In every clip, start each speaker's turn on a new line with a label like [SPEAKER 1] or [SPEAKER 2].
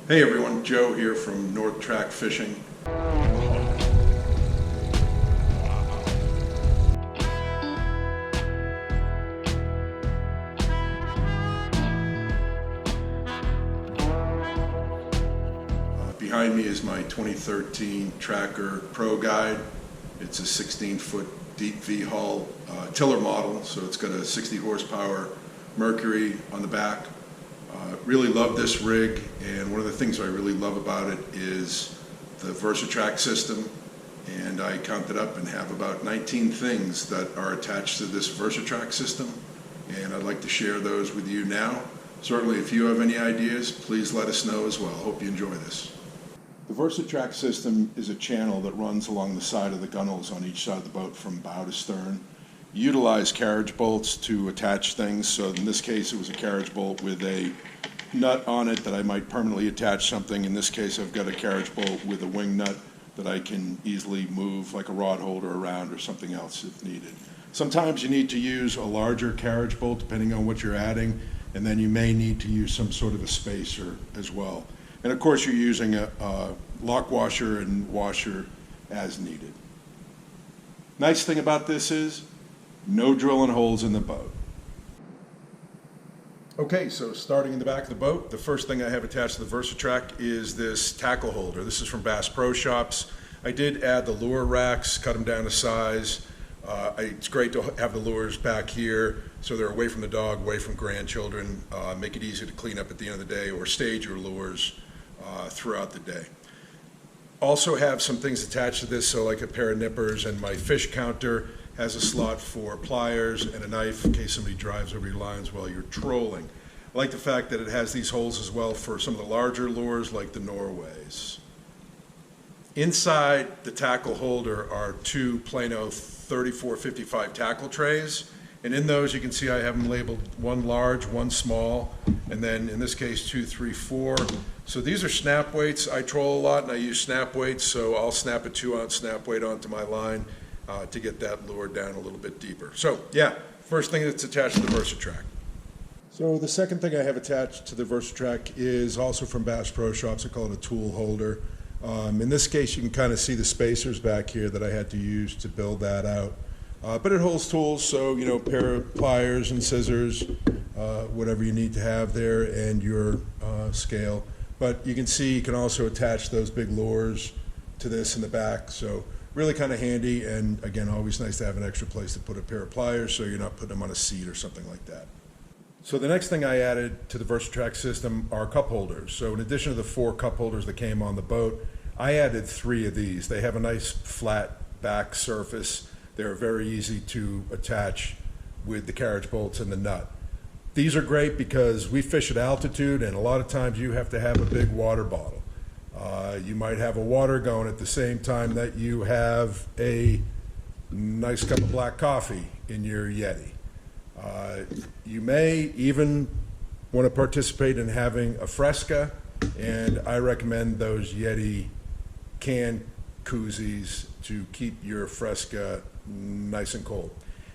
[SPEAKER 1] Hey everyone, Joe here from Track Fishing. Behind me is my 2013 Tracker Pro Guide. It's a 16-foot deep V-hull tiller model, so it's got a 60 horsepower Mercury on the back. Really love this rig, and one of the things I really love about it is the Versatrack system, and I counted up and have about 19 things that are attached to this Versatrack system, and I'd like to share those with you now. Certainly if you have any ideas, please let us know as well. Hope you enjoy this. The Versatrack system is a channel that runs along the side of the gunnels on each side of the boat from bow to stern. You utilize carriage bolts to attach things, so in this case it was a carriage bolt with a nut on it that I might permanently attach something. In this case I've got a carriage bolt with a wing nut that I can easily move like a rod holder around or something else if needed. Sometimes you need to use a larger carriage bolt depending on what you're adding, and then you may need to use some sort of a spacer as well. And of course you're using a lock washer and washer as needed. Nice thing about this is no drilling holes in the boat. Okay, so starting in the back of the boat, the first thing I have attached to the Versatrack is this tackle holder. This is from Bass Pro Shops. I did add the lure racks, cut them down to size. It's great to have the lures back here so they're away from the dog, away from grandchildren, make it easy to clean up at the end of the day or stage your lures throughout the day. Also have some things attached to this, so like a pair of nippers, and my fish counter has a slot for pliers and a knife in case somebody drives over your lines while you're trolling. I like the fact that it has these holes as well for some of the larger lures like the Norways. Inside the tackle holder are two Plano 3455 tackle trays, and in those you can see I have them labeled one large, one small, and then in this case 2, 3, 4. So these are snap weights. I troll a lot and I use snap weights, so I'll snap a 2-ounce snap weight onto my line to get that lure down a little bit deeper. So yeah, first thing that's attached to the Versatrack. So the second thing I have attached to the Versatrack is also from Bass Pro Shops. I call it a tool holder. In this case you can kind of see the spacers back here that I had to use to build that out. But it holds tools, so you know, a pair of pliers and scissors, whatever you need to have there, and your scale. But you can see you can also attach those big lures to this in the back, so really kind of handy, and again, always nice to have an extra place to put a pair of pliers so you're not putting them on a seat or something like that. So the next thing I added to the Versatrack system are cup holders. So in addition to the 4 cup holders that came on the boat, I added 3 of these. They have a nice flat back surface. They're very easy to attach with the carriage bolts and the nut. These are great because we fish at altitude, and a lot of times you have to have a big water bottle. You might have a water going at the same time that you have a nice cup of black coffee in your Yeti. You may even want to participate in having a Fresca, and I recommend those Yeti can koozies to keep your Fresca nice and cold.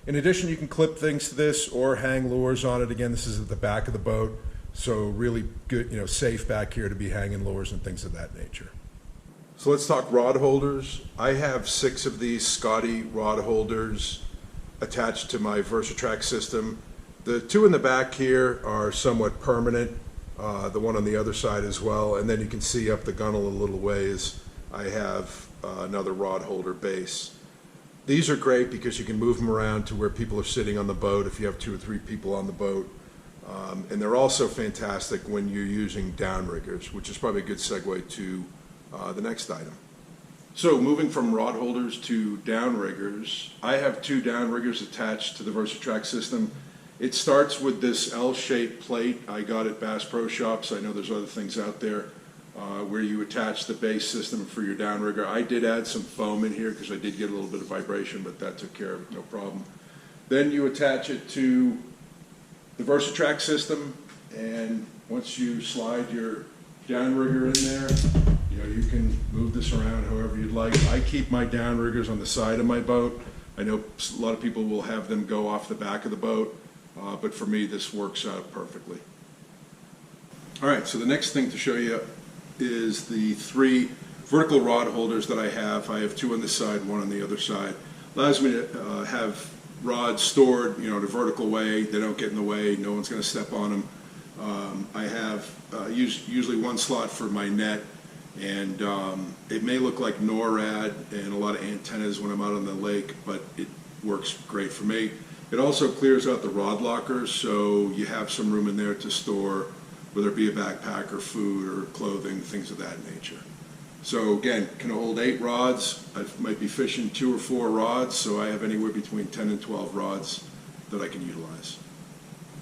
[SPEAKER 1] In addition, you can clip things to this or hang lures on it. Again, this is at the back of the boat, so really good, you know, safe back here to be hanging lures and things of that nature. So let's talk rod holders. I have 6 of these Scotty rod holders attached to my Versatrack system. The 2 in the back here are somewhat permanent, the one on the other side as well, and then you can see up the gunnel a little ways I have another rod holder base. These are great because you can move them around to where people are sitting on the boat if you have 2 or 3 people on the boat. And they're also fantastic when you're using downriggers, which is probably a good segue to the next item. So moving from rod holders to downriggers, I have 2 downriggers attached to the Versatrack system. It starts with this L-shaped plate I got at Bass Pro Shops. I know there's other things out there where you attach the base system for your downrigger. I did add some foam in here because I did get a little bit of vibration, but that took care of it, no problem. Then you attach it to the Versatrack system, and once you slide your downrigger in there, you know, you can move this around however you'd like. I keep my downriggers on the side of my boat. I know a lot of people will have them go off the back of the boat, but for me this works out perfectly. All right, so the next thing to show you is the 3 vertical rod holders that I have. I have 2 on this side, 1 on the other side. Allows me to have rods stored, in a vertical way. They don't get in the way. No one's going to step on them. I have usually 1 slot for my net, and it may look like NORAD and a lot of antennas when I'm out on the lake, but it works great for me. It also clears out the rod lockers, so you have some room in there to store, whether it be a backpack or food or clothing, things of that nature. So again, can hold 8 rods. I might be fishing 2 or 4 rods, so I have anywhere between 10 and 12 rods that I can utilize.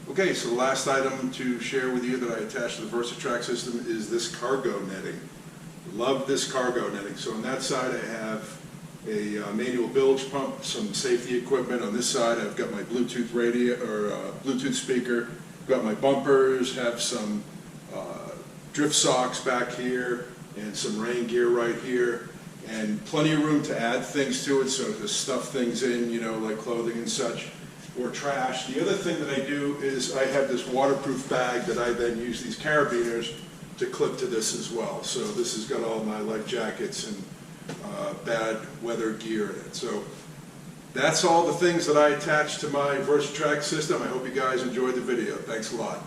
[SPEAKER 1] Okay, so the last item to share with you that I attached to the Versatrack system is this cargo netting. Love this cargo netting. So on that side I have a manual bilge pump, some safety equipment. On this side I've got my Bluetooth radio or Bluetooth speaker. I've got my bumpers, have some drift socks back here, and some rain gear right here, and plenty of room to add things to it, so to stuff things in, like clothing and such, or trash. The other thing that I do is I have this waterproof bag that I then use these carabiners to clip to this as well. So this has got all my life jackets and bad weather gear in it. So that's all the things that I attach to my Versatrack system. I hope you guys enjoyed the video. Thanks a lot.